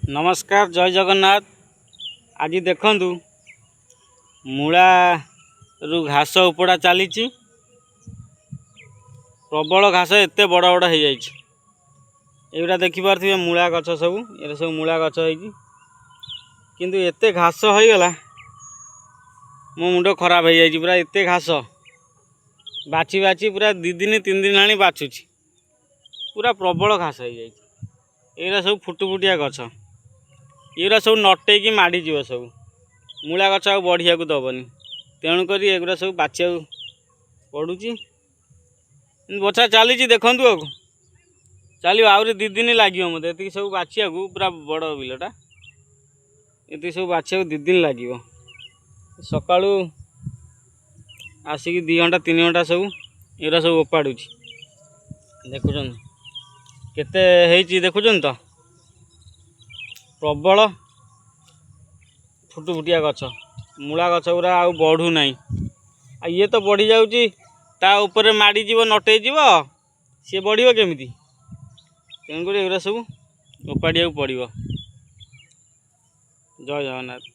नमस्कार जय जगन्नाथ। आज देखंतु मूला रु घास उपड़ा चली प्रबल घास एत बड़ बड़ हो जाइए देखिपे मूला गछ सब ये सब मूला गछ किंतु एत घास हो गला मो मुंड खराब हो जाए पूरा एत घास बाछी बाछी पूरा 2 दिन 3 दिन आनी बाछुची पूरा प्रबल घास हो जाए। ये सब फुटफुटिया गछ ये सब नटेकी माड़ीज सब मूला गछ आ बढ़िया को दबनी तेणुक एगुरा सब बाछिया पड़ुची बछा चली देखु आगे चलो आहरी 2 दिन लगे मत ये सब बाछिया पूरा बड़ बिलटा ये सब बाछिया 2 दिन लगे सका आसिक 2 घंटा 3 घंटा सब ये सब ओपाड़ुची देखुन केते देखुन तो प्रबल फुटफुटिया गछ मूला गछ गुरा आ बढ़ू ना ये तो बढ़ी जाऊँगी ता ऊपर माड़ी जीव नटे जीव सी बढ़ केमी तेणुक एगुरा सब ओपाड़िया पड़ो। जय जगन्नाथ।